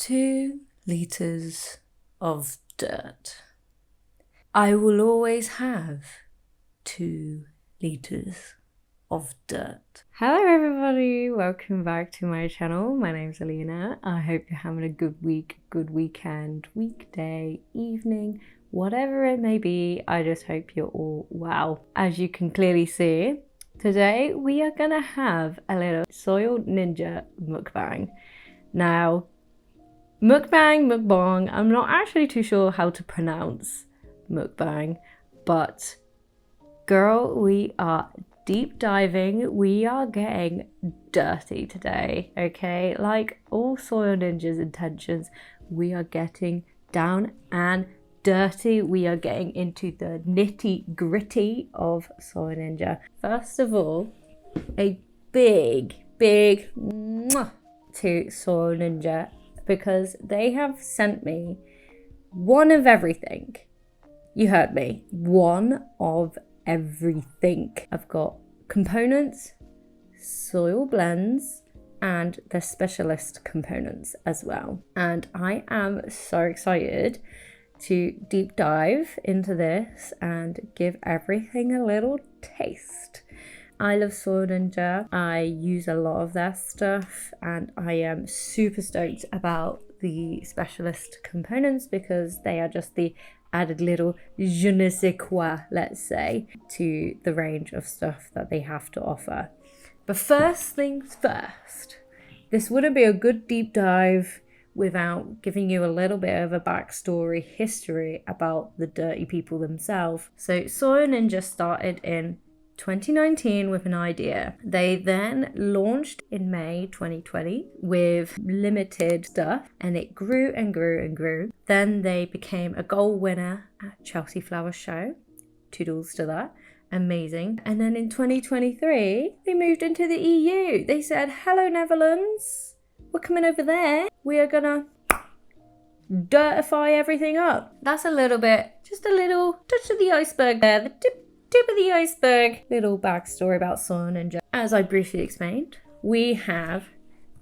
2 liters of dirt. I will always have 2 liters of dirt. Hello everybody, welcome back to my channel. My name's Alina. I hope you're having a good week, good weekend, weekday, evening, whatever it may be. I just hope you're all well. As you can clearly see, today we are gonna have a little Soil Ninja mukbang. Now, mukbang, I'm not actually too sure how to pronounce mukbang, but girl, we are deep diving. We are getting dirty today, okay? Like all Soil Ninja's intentions, we are getting down and dirty. We are getting into the nitty gritty of Soil Ninja. First of all, a big mwah to Soil Ninja, because they have sent me one of everything. You heard me, one of everything. I've got components, soil blends, and the specialist components as well. And I am so excited to deep dive into this and give everything a little taste. I love Soil Ninja. I use a lot of their stuff, and I am super stoked about the specialist components because they are just the added little je ne sais quoi, let's say, to the range of stuff that they have to offer. But first things first, this wouldn't be a good deep dive without giving you a little bit of a backstory history about the dirty people themselves. So Soil Ninja started in 2019 with an idea. They then launched in May 2020 with limited stuff, and it grew and grew and grew. Then they became a gold winner at Chelsea Flower Show. Toodles to that. Amazing. And then in 2023, they moved into the EU. They said, hello Netherlands, we're coming over there. We are gonna dirtify everything up. That's a little bit, just a little touch of the iceberg there. The tip of the iceberg. Little backstory about Soil Ninja. As I briefly explained, we have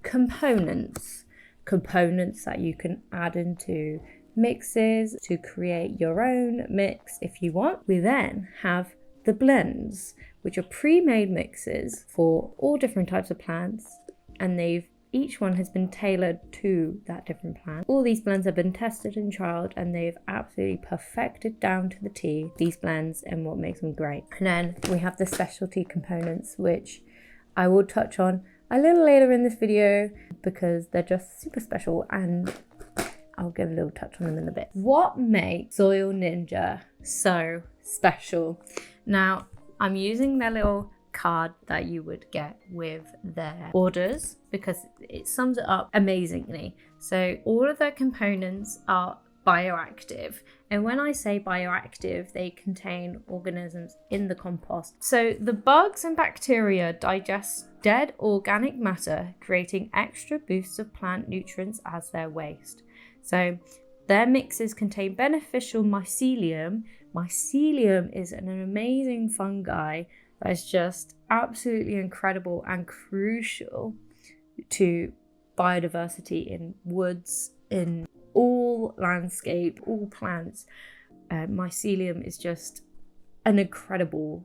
components that you can add into mixes to create your own mix if you want. We then have the blends, which are pre-made mixes for all different types of plants, and each one has been tailored to that different plant. All these blends have been tested and trialed, and they've absolutely perfected down to the T these blends and what makes them great. And then we have the specialty components, which I will touch on a little later in this video because they're just super special, and I'll give a little touch on them in a bit. What makes Soil Ninja so special? Now, I'm using their little card that you would get with their orders because it sums it up amazingly. So all of their components are bioactive, and when I say bioactive, they contain organisms in the compost. So the bugs and bacteria digest dead organic matter, creating extra boosts of plant nutrients as their waste. So their mixes contain beneficial mycelium. Mycelium is an amazing fungi that's just absolutely incredible and crucial to biodiversity in woods, in all landscape, all plants. Mycelium is just an incredible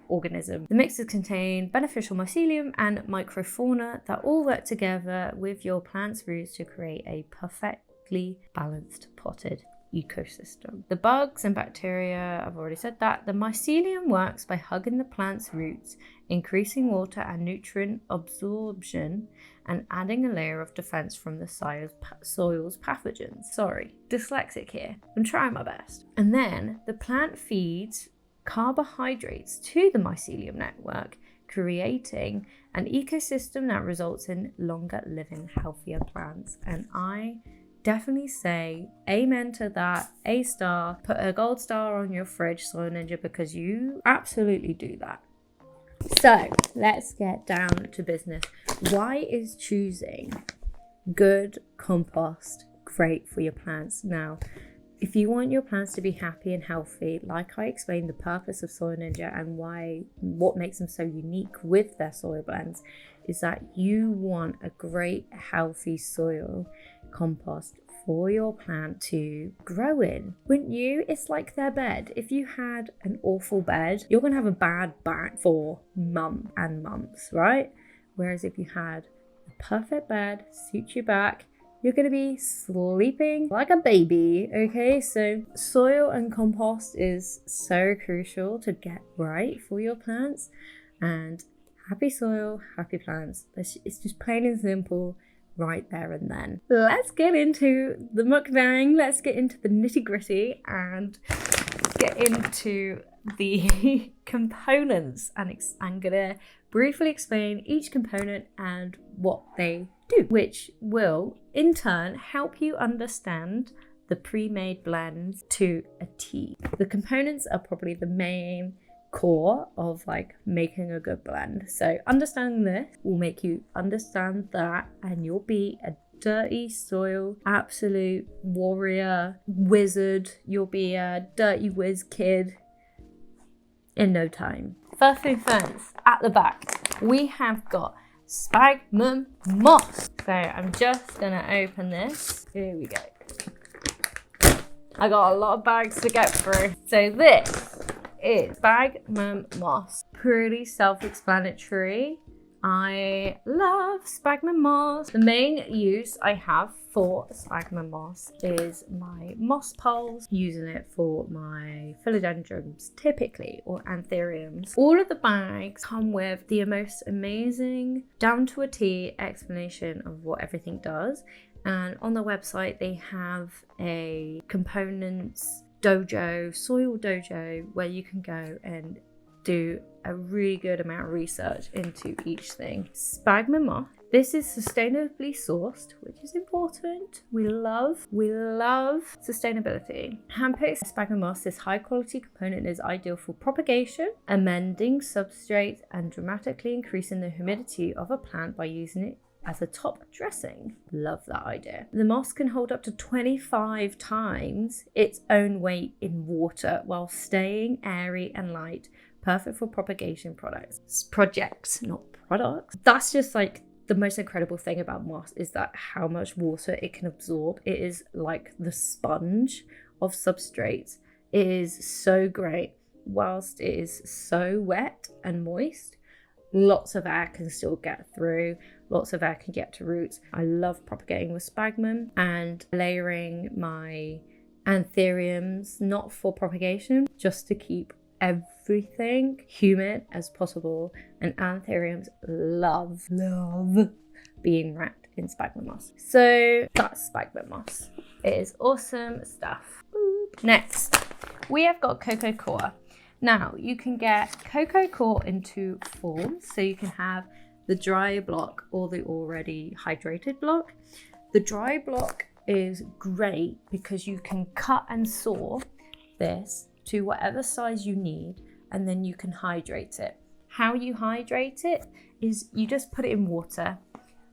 organism. The mixes contain beneficial mycelium and microfauna that all work together with your plant's roots to create a perfectly balanced potted ecosystem. The bugs and bacteria, I've already said that. The mycelium works by hugging the plant's roots, increasing water and nutrient absorption, and adding a layer of defense from the soil's pathogens. Sorry, dyslexic here. I'm trying my best. And then the plant feeds carbohydrates to the mycelium network, creating an ecosystem that results in longer living, healthier plants. And I definitely say amen to that. A star. Put a gold star on your fridge, Soil Ninja, because you absolutely do that. So let's get down to business. Why is choosing good compost great for your plants? Now, If you want your plants to be happy and healthy, like I explained the purpose of Soil Ninja and what makes them so unique with their soil blends, is that you want a great healthy soil compost for your plant to grow in. Wouldn't you? It's like their bed. If you had an awful bed, you're going to have a bad back for months and months, right? Whereas if you had a perfect bed, suits your back, you're going to be sleeping like a baby, okay? So soil and compost is so crucial to get right for your plants, and happy soil, happy plants. It's just plain and simple right there and then. Let's get into the mukbang. Let's get into the nitty-gritty and get into the components. And I'm gonna briefly explain each component and what they do, which will in turn help you understand the pre-made blends to a T. The components are probably the main core of like making a good blend. So understanding this will make you understand that, and you'll be a dirty soil absolute warrior wizard. You'll be a dirty whiz kid in no time. First thing first, at the back we have got sphagnum moss. So I'm just gonna open this. Here we go. I got a lot of bags to get through. So this is sphagnum moss. Pretty self-explanatory. I love sphagnum moss. The main use I have for sphagnum moss is my moss poles, using it for my philodendrons typically, or anthuriums. All of the bags come with the most amazing, down to a T explanation of what everything does. And on the website they have a components dojo, soil dojo, where you can go and do a really good amount of research into each thing. Sphagnum moss. This is sustainably sourced, which is important. We love sustainability. Hand-picked sphagnum moss, this high-quality component is ideal for propagation, amending substrate, and dramatically increasing the humidity of a plant by using it as a top dressing. Love that idea. The moss can hold up to 25 times its own weight in water while staying airy and light. Perfect for propagation projects, not products. That's just like the most incredible thing about moss, is that how much water it can absorb. It is like the sponge of substrates. It is so great. Whilst it is so wet and moist, lots of air can still get through. Lots of air can get to roots. I love propagating with sphagnum and layering my anthuriums, not for propagation, just to keep everything humid as possible. And anthuriums love being wrapped in sphagnum moss. So that's sphagnum moss. It is awesome stuff. Next, we have got cocoa coir. Now, you can get cocoa coir in two forms. So you can have the dry block or the already hydrated block. The dry block is great because you can cut and saw this to whatever size you need, and then you can hydrate it. How you hydrate it is you just put it in water.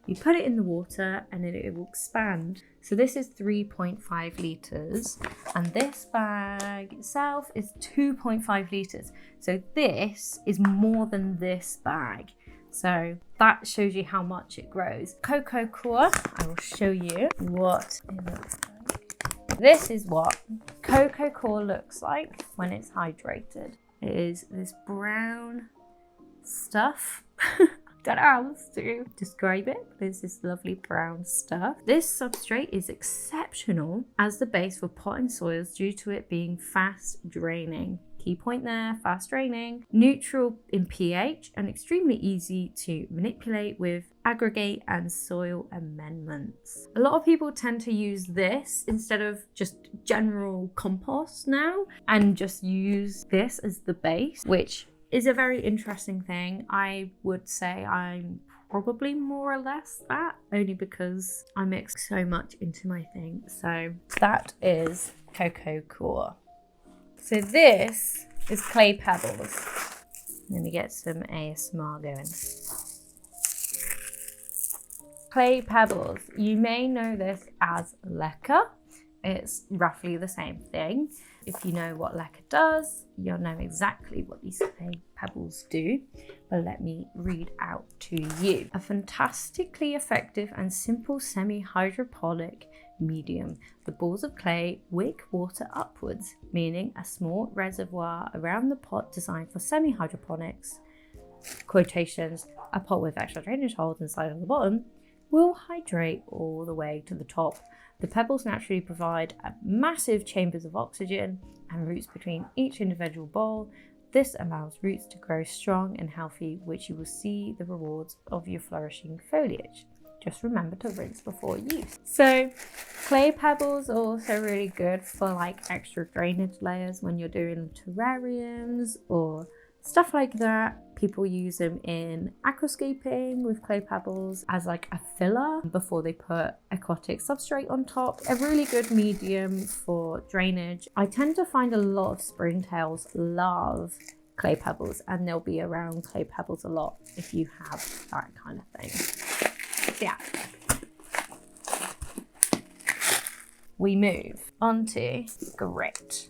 You put it in the water and then it will expand. So this is 3.5 litres and this bag itself is 2.5 litres. So this is more than this bag. So that shows you how much it grows. Cocoa coir, I will show you what it looks like. This is what cocoa coir looks like when it's hydrated. It is this brown stuff. Don't know how else to describe it, but it's this lovely brown stuff. This substrate is exceptional as the base for potting soils due to it being fast draining. Key point there, fast draining, neutral in pH, and extremely easy to manipulate with aggregate and soil amendments. A lot of people tend to use this instead of just general compost now, and just use this as the base, which is a very interesting thing. I would say I'm probably more or less that, only because I mix so much into my thing. So that is cocoa coir. So this is clay pebbles. Let me get some ASMR going. Clay pebbles. You may know this as leca. It's roughly the same thing. If you know what lacquer does, you'll know exactly what these clay pebbles do. But let me read out to you. A fantastically effective and simple semi-hydroponic medium. The balls of clay wick water upwards, meaning a small reservoir around the pot designed for semi-hydroponics, quotations, a pot with extra drainage holes inside on the bottom, will hydrate all the way to the top. The pebbles naturally provide massive chambers of oxygen and roots between each individual bowl. This allows roots to grow strong and healthy, which you will see the rewards of your flourishing foliage. Just remember to rinse before use. So clay pebbles are also really good for like extra drainage layers when you're doing terrariums or stuff like that. People use them in aquascaping with clay pebbles as like a filler before they put aquatic substrate on top. A really good medium for drainage. I tend to find a lot of springtails love clay pebbles, and they'll be around clay pebbles a lot if you have that kind of thing. Yeah. We move on to grit.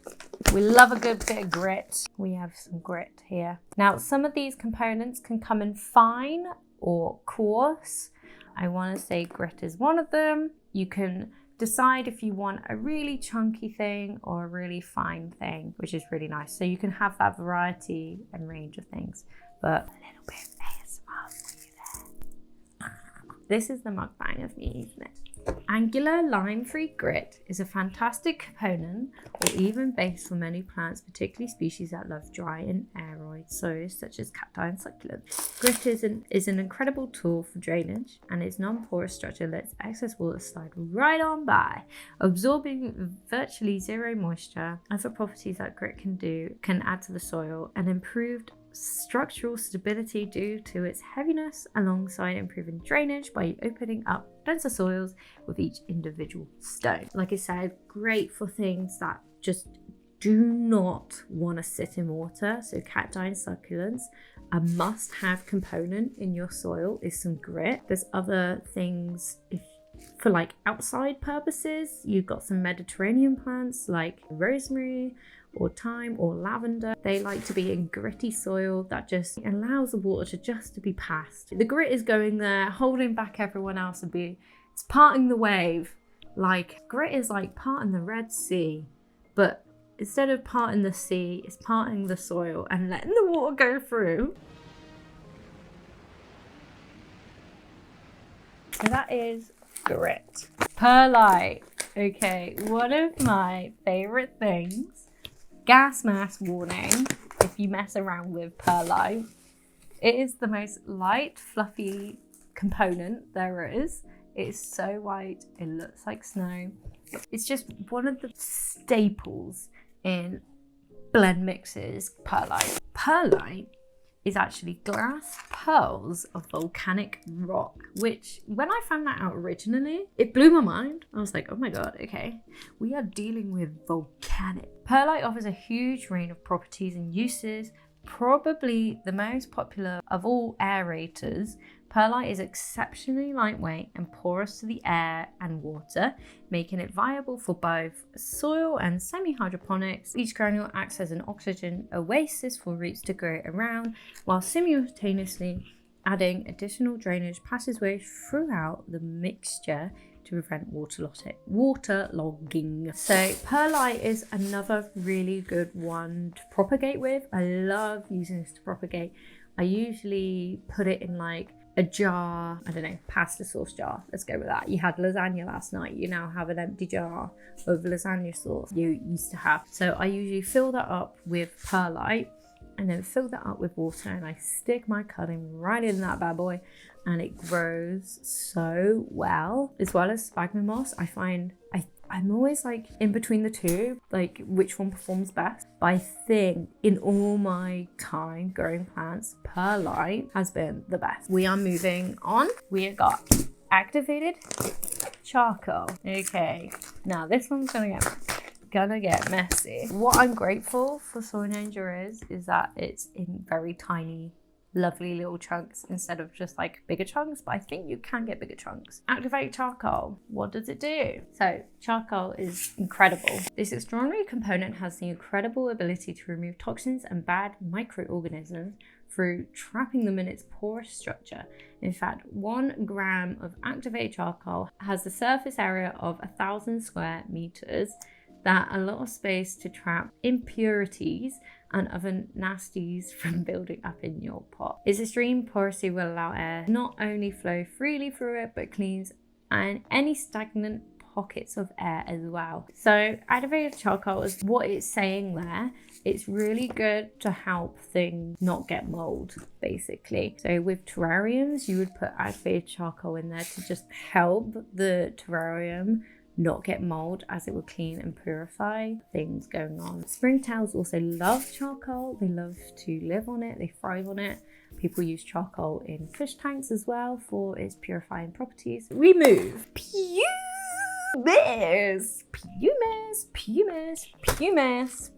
We love a good bit of grit. We have some grit here. Now, some of these components can come in fine or coarse. I want to say grit is one of them. You can decide if you want a really chunky thing or a really fine thing, which is really nice. So you can have that variety and range of things, but a little bit of ASMR for you there. This is the mukbang of me, isn't it? Angular lime-free grit is a fantastic component or even base for many plants, particularly species that love dry and aeroid soils such as cacti and succulents. Grit is an incredible tool for drainage, and its non-porous structure lets excess water slide right on by, absorbing virtually zero moisture. Other properties that grit can add to the soil: an improved structural stability due to its heaviness, alongside improving drainage by opening up denser soils with each individual stone. Like I said, great for things that just do not want to sit in water. So cacti and succulents, a must-have component in your soil is some grit. There's other things for like outside purposes. You've got some Mediterranean plants like rosemary or thyme or lavender. They like to be in gritty soil that just allows the water to be passed. The grit is going there, holding back everyone else, it's parting the wave. Like grit is like parting the Red Sea, but instead of parting the sea, it's parting the soil and letting the water go through. So that is grit. Perlite. Okay, one of my favorite things. Gas mask warning if you mess around with perlite. It is the most light, fluffy component there is. It is so white, it looks like snow. It's just one of the staples in blend mixes, perlite. Perlite is actually glass pearls of volcanic rock, which when I found that out originally, it blew my mind. I was like, oh my God, okay. We are dealing with volcanic. Perlite offers a huge range of properties and uses. Probably the most popular of all aerators, perlite is exceptionally lightweight and porous to the air and water, making it viable for both soil and semi-hydroponics. Each granule acts as an oxygen oasis for roots to grow around, while simultaneously adding additional drainage passageways throughout the mixture to prevent waterlogging. So perlite is another really good one to propagate with. I love using this to propagate. I usually put it in like a jar, I don't know, pasta sauce jar. Let's go with that. You had lasagna last night. You now have an empty jar of lasagna sauce you used to have. So I usually fill that up with perlite and then fill that up with water, and I stick my cutting right in that bad boy, and it grows so well. As well as sphagnum moss, I find I'm always like in between the two, like which one performs best. But I think in all my time growing plants, perlite has been the best. We are moving on. We have got activated charcoal. Okay, now this one's gonna get messy. What I'm grateful for Soil Ninja is that it's in very tiny lovely little chunks instead of just like bigger chunks, but I think you can get bigger chunks. Activate charcoal. What does it do? So charcoal is incredible. This extraordinary component has the incredible ability to remove toxins and bad microorganisms through trapping them in its porous structure. In fact, 1 gram of activated charcoal has the surface area of 1,000 square meters. That a lot of space to trap impurities and other nasties from building up in your pot. Its extreme porosity will allow air not only flow freely through it, but cleans any stagnant pockets of air as well. So activated charcoal is what it's saying there. It's really good to help things not get mold, basically. So with terrariums, you would put activated charcoal in there to just help the terrarium not get mold, as it will clean and purify things going on. Springtails also love charcoal. They love to live on it. They thrive on it. People use charcoal in fish tanks as well for its purifying properties. Remove pumice.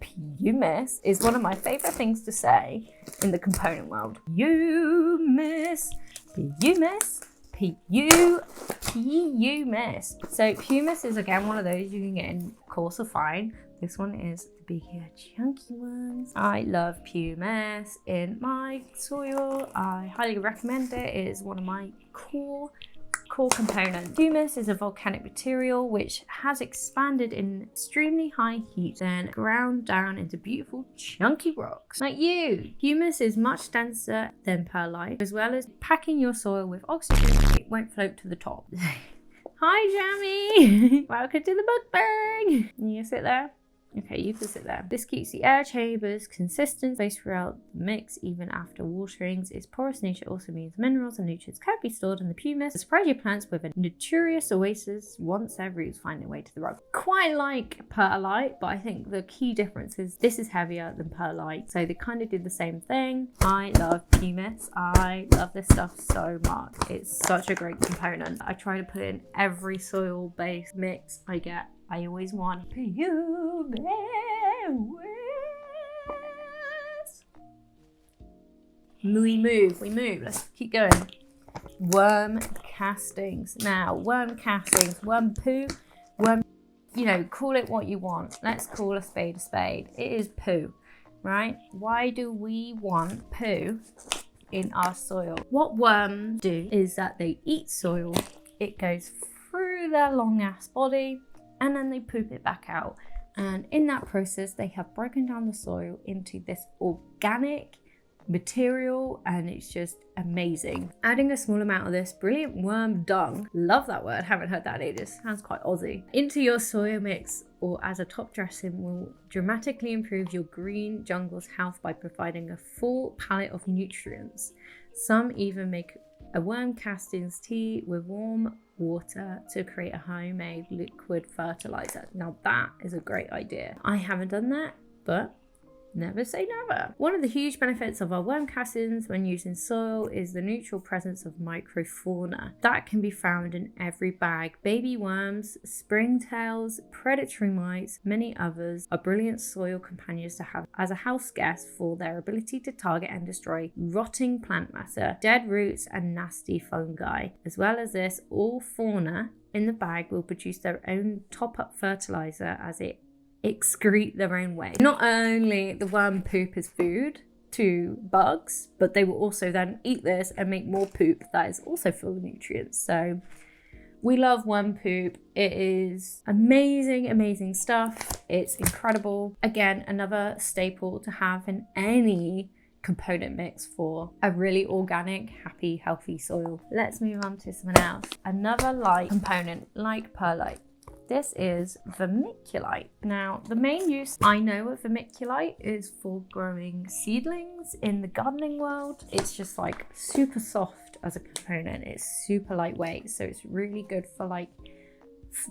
Pumice is one of my favorite things to say in the component world. Pumice. So pumice is again one of those you can get in coarse or fine. This one is the bigger chunky ones. I love pumice in my soil. I highly recommend it. It is one of my core components. Pumice is a volcanic material which has expanded in extremely high heat, then ground down into beautiful chunky rocks. Like you, pumice is much denser than perlite, as well as packing your soil with oxygen. It won't float to the top. Hi Jamie, welcome to the mukbang. You sit there. Okay, you can sit there. This keeps the air chambers consistent spaced throughout the mix, even after waterings. Its porous nature also means minerals and nutrients can be stored in the pumice. Surprise your plants with a nutritious oasis once their roots find their way to the rock. Quite like perlite, but I think the key difference is this is heavier than perlite. So they kind of do the same thing. I love pumice. I love this stuff so much. It's such a great component. I try to put it in every soil-based mix I get. I always want pumice. We move. Let's keep going. Worm castings. Now, worm castings, worm poo, worm, call it what you want. Let's call a spade a spade. It is poo, right? Why do we want poo in our soil? What worms do is that they eat soil. It goes through their long ass body, and then they poop it back out. And in that process, they have broken down the soil into this organic material, and it's just amazing. Adding a small amount of this brilliant worm dung, love that word, haven't heard that in ages, sounds quite Aussie, into your soil mix or as a top dressing will dramatically improve your green jungle's health by providing a full palette of nutrients. Some even make a worm castings tea with warm water to create a homemade liquid fertilizer. Now that is a great idea. I haven't done that, but never say never. One of the huge benefits of our worm castings when used in soil is the neutral presence of microfauna that can be found in every bag. Baby worms, springtails, predatory mites, many others are brilliant soil companions to have as a house guest for their ability to target and destroy rotting plant matter, dead roots and nasty fungi. As well as this, all fauna in the bag will produce their own top-up fertilizer as it excrete their own way. Not only the worm poop is food to bugs, but they will also then eat this and make more poop that is also full of nutrients. So we love worm poop. It is amazing stuff. It's incredible. Again, another staple to have in any component mix for a really organic, happy, healthy soil. Let's move on to someone else. Another light component like perlite. This is vermiculite. Now, the main use I know of vermiculite is for growing seedlings in the gardening world. It's just like super soft as a component. It's super lightweight, so it's really good for like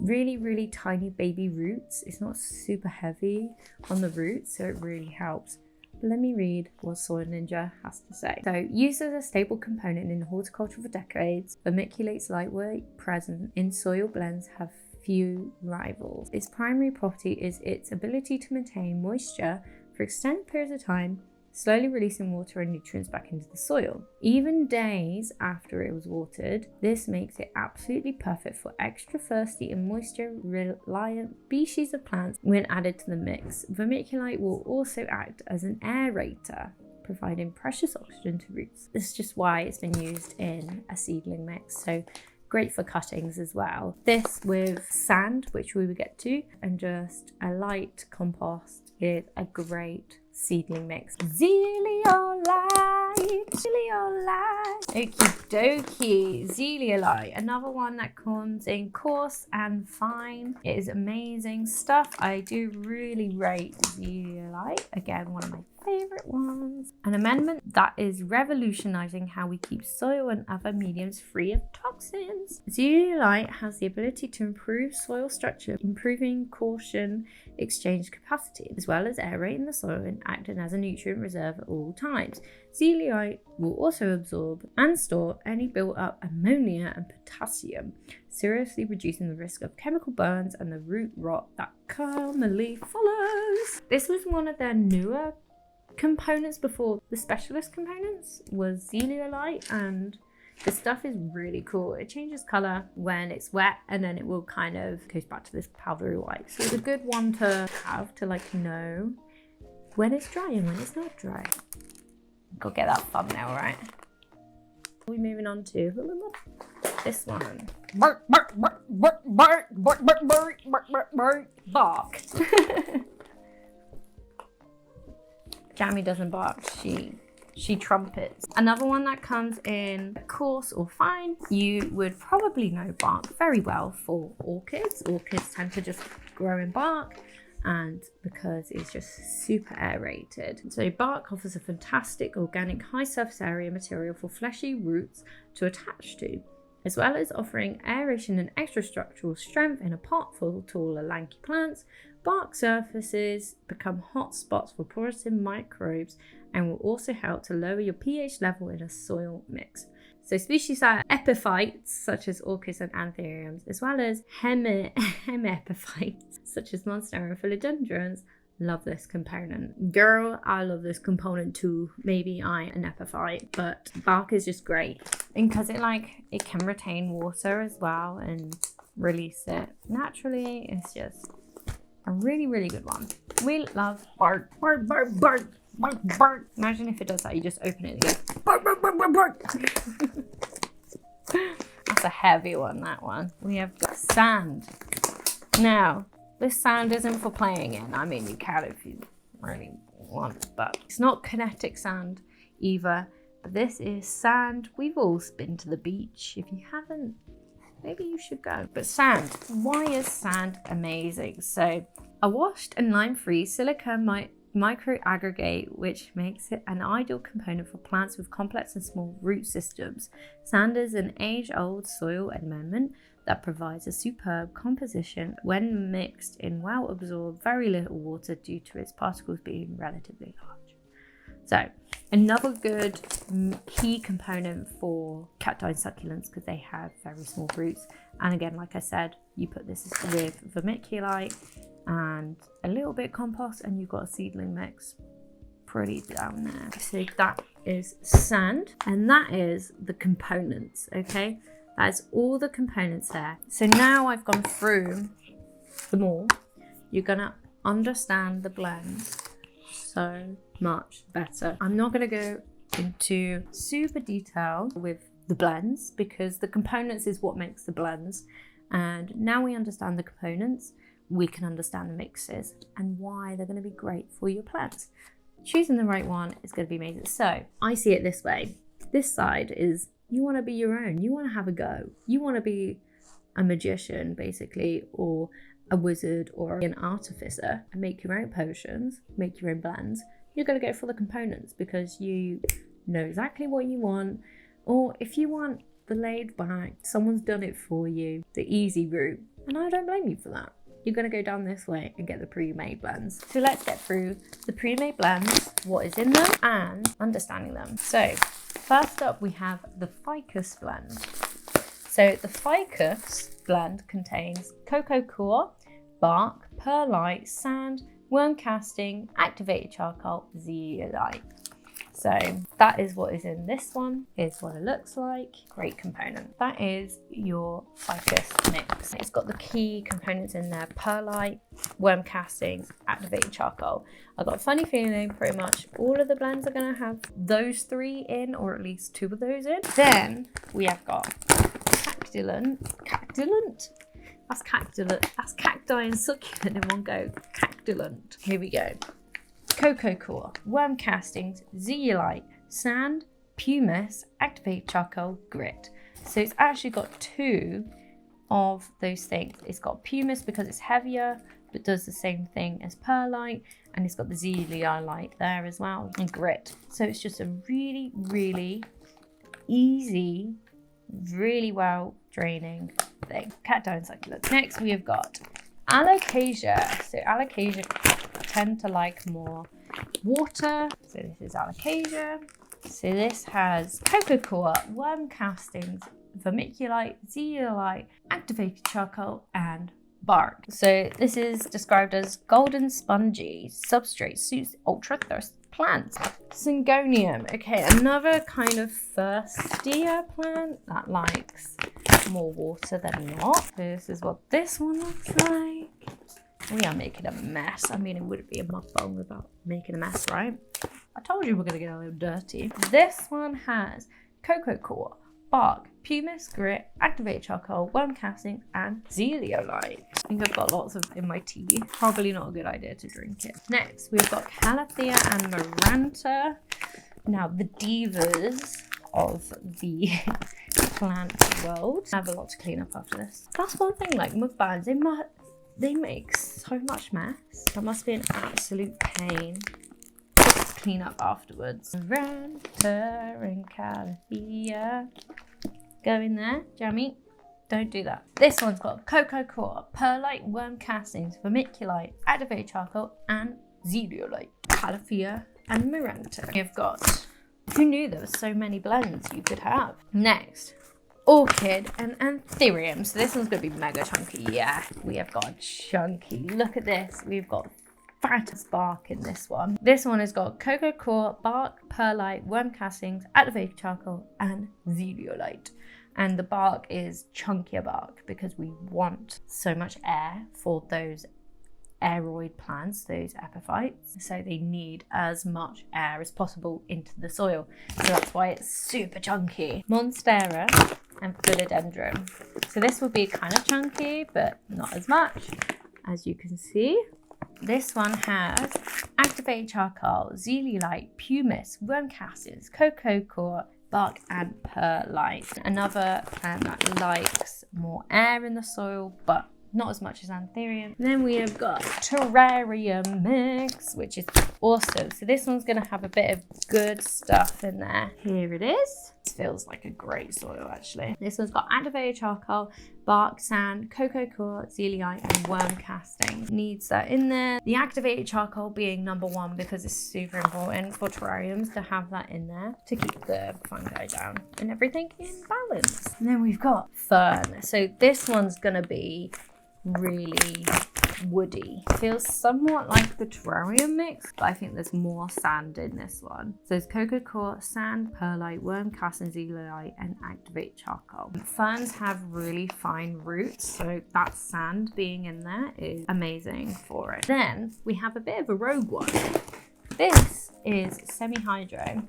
really tiny baby roots. It's not super heavy on the roots, so it really helps. Let me read what Soil Ninja has to say. So, used as a staple component in horticulture for decades, vermiculate's lightweight presence in soil blends have few rivals. Its primary property is its ability to maintain moisture for extended periods of time slowly releasing water and nutrients back into the soil. Even days after it was watered, this makes it absolutely perfect for extra thirsty and moisture-reliant species of plants when added to the mix. Vermiculite will also act as an aerator, providing precious oxygen to roots. This is just why it's been used in a seedling mix. So great for cuttings as well. This with sand, which we will get to, and just a light compost is a great seedling mix. Zeolite, zeolite. Okie dokie, zeolite. Another one that comes in coarse and fine. It is amazing stuff. I do really rate zeolite. Again, one of my favorite ones. An amendment that is revolutionizing how we keep soil and other mediums free of toxins. Zeolite has the ability to improve soil structure, improving caution exchange capacity, as well as aerating the soil and acting as a nutrient reserve at all times. Zeolite will also absorb and store any built up ammonia and potassium, seriously reducing the risk of chemical burns and the root rot that commonly follows. This was one of their newer components before the specialist components was zeolite, and the stuff is really cool. It changes color when it's wet and then it will kind of goes back to this powdery white. So it's a good one to have to like know when it's dry and when it's not dry. Go get that thumbnail right. We're moving on to this one. Bark. Jammy doesn't bark, she trumpets. Another one that comes in coarse or fine, you would probably know bark very well for orchids. Orchids tend to just grow in bark, and because it's just super aerated. So bark offers a fantastic organic high surface area material for fleshy roots to attach to, as well as offering aeration and extra structural strength in a pot full of taller lanky plants. Bark surfaces become hot spots for porous microbes and will also help to lower your pH level in a soil mix. So species like epiphytes, such as orchids and anthuriums, as well as hemiphytes, such as monstera and philodendrons, love this component. Girl, I love this component too. Maybe I'm an epiphyte, but bark is just great. And because it can retain water as well and release it naturally, it's just a really, really good one. We love bark, bark, bark, bark, bark, bark. Imagine if it does that, you just open it and it goes bark, bark, bark, bark, bark. That's a heavy one, that one. We have got sand. Now, this sand isn't for playing in. I mean, you can if you really want, but it's not kinetic sand either. This is sand. We've all been to the beach. If you haven't, maybe you should go. But sand, why is sand amazing? So a washed and lime-free silica microaggregate, which makes it an ideal component for plants with complex and small root systems. Sand is an age-old soil amendment that provides a superb composition when mixed in well-absorbed, very little water due to its particles being relatively large. So another good key component for cacti succulents, because they have very small roots. And again, like I said, you put this with vermiculite and a little bit compost and you've got a seedling mix pretty down there. So that is sand, and that is the components, okay? That's all the components there. So now I've gone through them all, you're gonna understand the blends so much better. I'm not gonna go into super detail with the blends because the components is what makes the blends. And now we understand the components, we can understand the mixes and why they're gonna be great for your plants. Choosing the right one is gonna be amazing. So I see it this way. This side is you wanna be your own, you wanna have a go. You wanna be a magician basically, or a wizard or an artificer and make your own potions, make your own blends. You're going to go for the components because you know exactly what you want. Or if you want the laid back, someone's done it for you, the easy route, and I don't blame you for that. You're going to go down this way and get the pre-made blends. So let's get through the pre-made blends, what is in them, and understanding them. So first up we have the ficus blend. So the ficus blend contains cocoa coir, bark, perlite, sand, worm casting, activated charcoal, zeolite. So that is what is in this one, is what it looks like. Great component. That is your ficus mix. It's got the key components in there: perlite, worm castings, activated charcoal. I've got a funny feeling pretty much all of the blends are going to have those 3 in, or at least 2 of those in. Then we have got cactulant. That's cacti and succulent in one go. Cactulant. Here we go. Cocoa core, worm castings, zeolite, sand, pumice, activated charcoal, grit. So it's actually got 2 of those things. It's got pumice because it's heavier, but does the same thing as perlite, and it's got the zeolite there as well, and grit. So it's just a really, really easy, really well draining thing. Cacti and succulents. Next we have got alocasia. So alocasia tend to like more water. So this is alocasia. So this has cocoa core, worm castings, vermiculite, zeolite, activated charcoal, and bark. So this is described as golden spongy substrate suits ultra thirsty plants. Syngonium. Okay, another kind of thirstier plant that likes more water than not. This is what this one looks like. We are making a mess. I mean, it wouldn't be a mukbang without making a mess, right? I told you we're going to get a little dirty. This one has cocoa core, bark, pumice, grit, activated charcoal, worm casting, and zeolite. I think I've got lots of in my tea. Probably not a good idea to drink it. Next, we've got calathea and maranta. Now, the divas of the plant world. I have a lot to clean up after this. That's one thing, like mukbangs, they make so much mess. That must be an absolute pain to clean up afterwards. Maranta and calathea. Go in there, Jamie. Don't do that. This one's got cocoa core, perlite, worm castings, vermiculite, activated charcoal, and zeolite. Calathea and maranta. You've got, who knew there were so many blends you could have? Next, orchid and anthurium. So this one's going to be mega chunky. Yeah, we have got chunky. Look at this. We've got fat bark in this one. This one has got cocoa core, bark, perlite, worm castings, activated charcoal, and zeolite. And the bark is chunkier bark because we want so much air for those aeroid plants, those epiphytes. So they need as much air as possible into the soil. So that's why it's super chunky. Monstera and philodendron. So this will be kind of chunky, but not as much, as you can see. This one has activated charcoal, zeolite, pumice, worm castings, cocoa core, bark, and perlite. Another plant that likes more air in the soil, but not as much as anthurium. Then we have got terrarium mix, which is awesome. So this one's going to have a bit of good stuff in there. Here it is. This feels like a great soil, actually. This one's got activated charcoal, bark, sand, cocoa core, zeolite, and worm casting. Needs that in there. The activated charcoal being number 1 because it's super important for terrariums to have that in there to keep the fungi down and everything in balance. And then we've got fern. So this one's going to be really woody. Feels somewhat like the terrarium mix, but I think there's more sand in this one. So there's cocoa core, sand, perlite, worm casting, zeolite, and activated charcoal. Ferns have really fine roots, so that sand being in there is amazing for it. Then we have a bit of a rogue one. This is semi-hydro.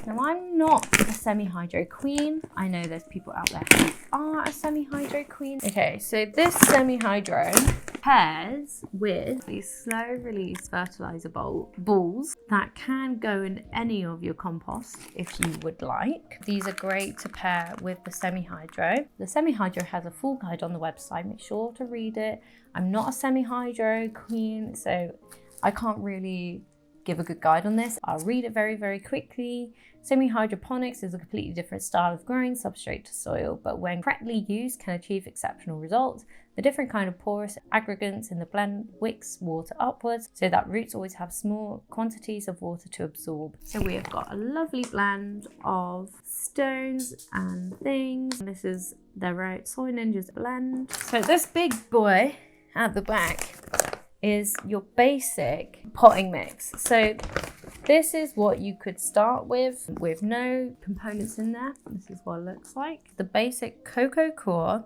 Now, I'm not a semi-hydro queen. I know there's people out there who are a semi-hydro queen. Okay, so this semi-hydro pairs with these slow-release fertilizer balls that can go in any of your compost if you would like. These are great to pair with the semi-hydro. The semi-hydro has a full guide on the website. Make sure to read it. I'm not a semi-hydro queen, so I can't really give a good guide on this. I'll read it very, very quickly. Semi-hydroponics is a completely different style of growing substrate to soil, but when correctly used can achieve exceptional results. The different kind of porous aggregates in the blend wicks water upwards so that roots always have small quantities of water to absorb. So we have got a lovely blend of stones and things. This is their Soil Ninja's blend. So this big boy at the back is your basic potting mix. So this is what you could start with no components in there. This is what it looks like. The basic cocoa core,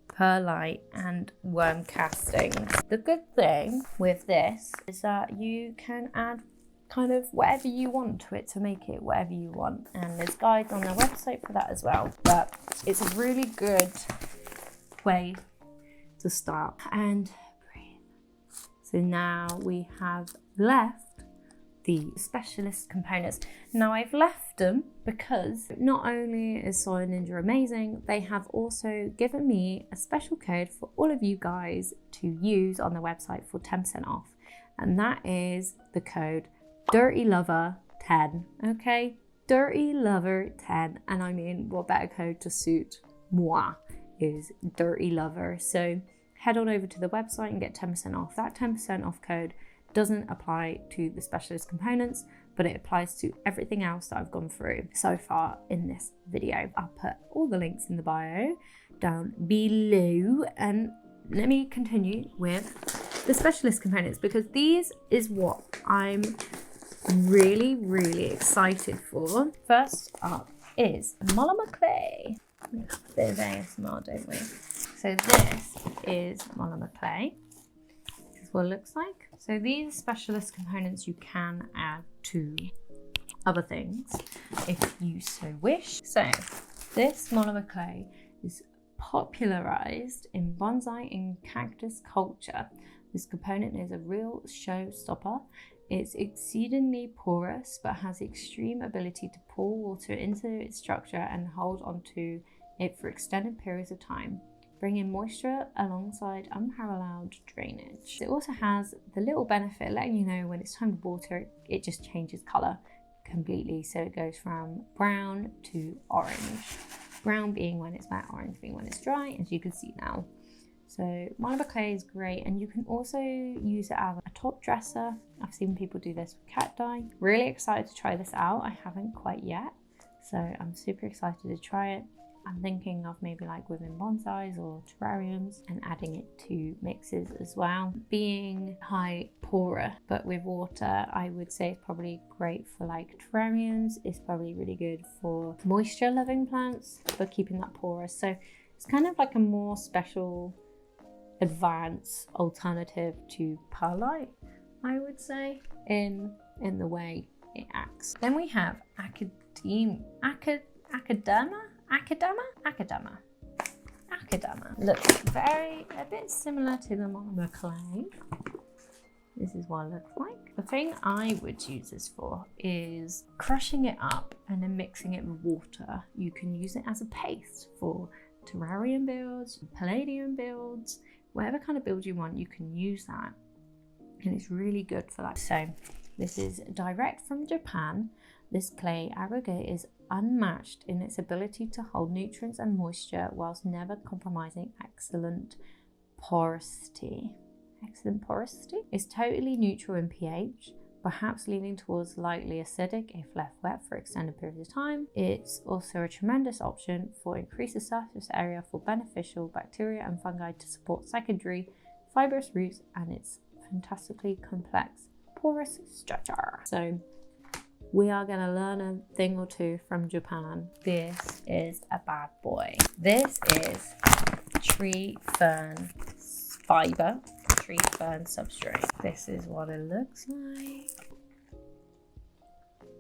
perlite and worm castings. The good thing with this is that you can add kind of whatever you want to it to make it whatever you want, and there's guides on their website for that as well, but it's a really good way to start. And breathe. So now we have left the specialist components. Now I've left them because not only is Soil Ninja amazing, they have also given me a special code for all of you guys to use on the website for 10% off, and that is the code Dirty Lover 10. Okay, Dirty Lover 10, and I mean, what better code to suit moi is Dirty Lover. So head on over to the website and get 10% off. That 10% off code doesn't apply to the specialist components, but it applies to everything else that I've gone through so far in this video. I'll put all the links in the bio down below, and let me continue with the specialist components, because these is what I'm really excited for. First up is monomer clay. We have a bit of ASMR, don't we? So this is monomer clay. This is what it looks like. So these specialist components you can add to other things if you so wish. So this monomer clay is popularized in bonsai and cactus culture. This component is a real showstopper. It's exceedingly porous but has extreme ability to pour water into its structure and hold onto it for extended periods of time, bringing moisture alongside unparalleled drainage. It also has the little benefit letting you know when it's time to water, it just changes colour completely. So it goes from brown to orange. Brown being when it's wet, orange being when it's dry, as you can see now. So monomer clay is great, and you can also use it as a top dresser. I've seen people do this with cacti. Really excited to try this out. I haven't quite yet, so I'm super excited to try it. I'm thinking of maybe like within bonsais or terrariums and adding it to mixes as well. Being high porous but with water, I would say it's probably great for like terrariums. It's probably really good for moisture loving plants but keeping that porous. So it's kind of like a more special advanced alternative to perlite, I would say, in the way it acts. Then we have Academa. Looks a bit similar to the monomer clay. This is what it looks like. The thing I would use this for is crushing it up and then mixing it with water. You can use it as a paste for terrarium builds, palladium builds, whatever kind of build you want, you can use that. And it's really good for that. So this is direct from Japan. This clay aggregate is unmatched in its ability to hold nutrients and moisture whilst never compromising excellent porosity. It's totally neutral in pH, perhaps leaning towards lightly acidic if left wet for extended periods of time. It's also a tremendous option for increased surface area for beneficial bacteria and fungi to support secondary fibrous roots and its fantastically complex porous structure. So we are going to learn a thing or two from Japan. This is a bad boy. This is tree fern fiber, tree fern substrate. This is what it looks like.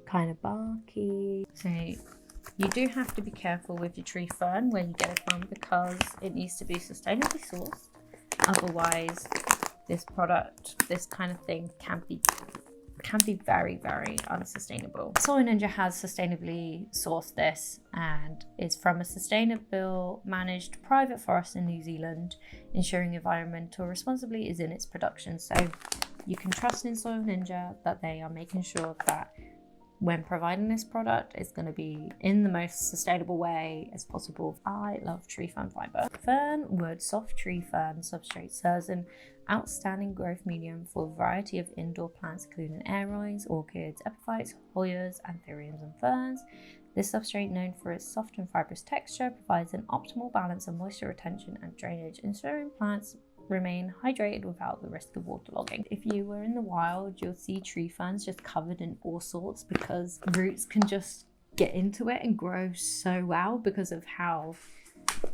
Kind of barky. So you do have to be careful with your tree fern where you get it from, because it needs to be sustainably sourced. Otherwise, this kind of thing can be very unsustainable. Soil Ninja has sustainably sourced this and is from a sustainable managed private forest in New Zealand, ensuring environmental responsibility is in its production. So you can trust in Soil Ninja that they are making sure that when providing this product, it's going to be in the most sustainable way as possible. I love tree fern fiber. Fern wood soft tree fern substrate serves an outstanding growth medium for a variety of indoor plants, including aeroids, orchids, epiphytes, hoyas, anthuriums, and ferns. This substrate, known for its soft and fibrous texture, provides an optimal balance of moisture retention and drainage, ensuring plants remain hydrated without the risk of waterlogging. If you were in the wild, you'll see tree ferns just covered in all sorts because roots can just get into it and grow so well because of how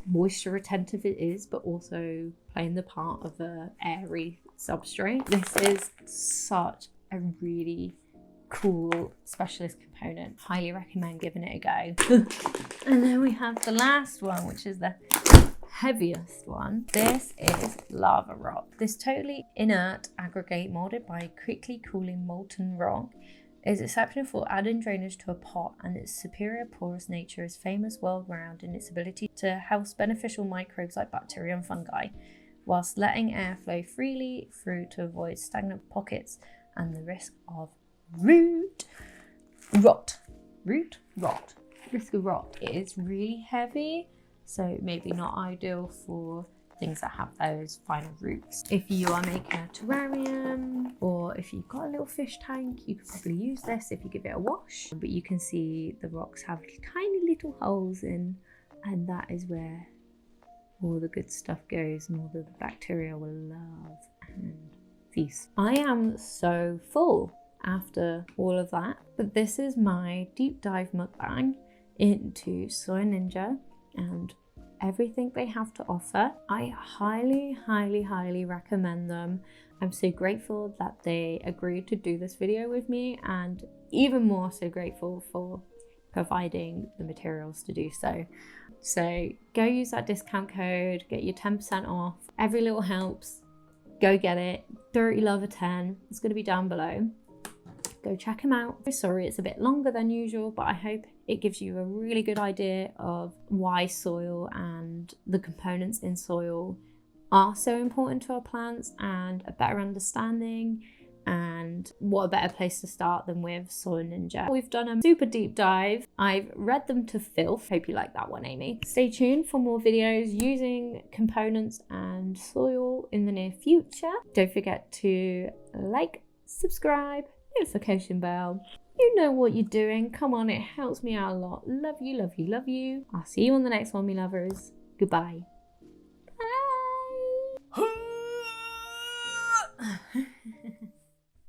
moisture retentive it is, but also playing the part of a airy substrate. This is such a really cool specialist component. Highly recommend giving it a go. And then we have the last one, which is the heaviest one. This is lava rock. This totally inert aggregate molded by quickly cooling molten rock is exceptional for adding drainage to a pot, and its superior porous nature is famous world round in its ability to house beneficial microbes like bacteria and fungi, whilst letting air flow freely through to avoid stagnant pockets and the risk of root rot. Risk of rot. It is really heavy, so maybe not ideal for things that have those final roots. If you are making a terrarium, or if you've got a little fish tank, you could probably use this if you give it a wash. But you can see the rocks have tiny little holes in, and that is where all the good stuff goes and all the bacteria will love and feast. I am so full after all of that, but this is my deep dive mukbang into Soy Ninja and everything they have to offer. I highly recommend them. I'm so grateful that they agreed to do this video with me, and even more so grateful for providing the materials to do so. So go use that discount code, get your 10% off. Every little helps. Go get it. Dirty Lover 10. It's going to be down below. Go check them out. Sorry it's a bit longer than usual, but I hope it gives you a really good idea of why soil and the components in soil are so important to our plants, and a better understanding, and what a better place to start than with Soy Ninja. We've done a super deep dive. I've read them to filth. Hope you like that one, Amy. Stay tuned for more videos using components and soil in the near future. Don't forget to like, subscribe, notification bell. You know what you're doing. Come on, it helps me out a lot. Love you, love you, love you. I'll see you on the next one, me lovers. Goodbye. Bye.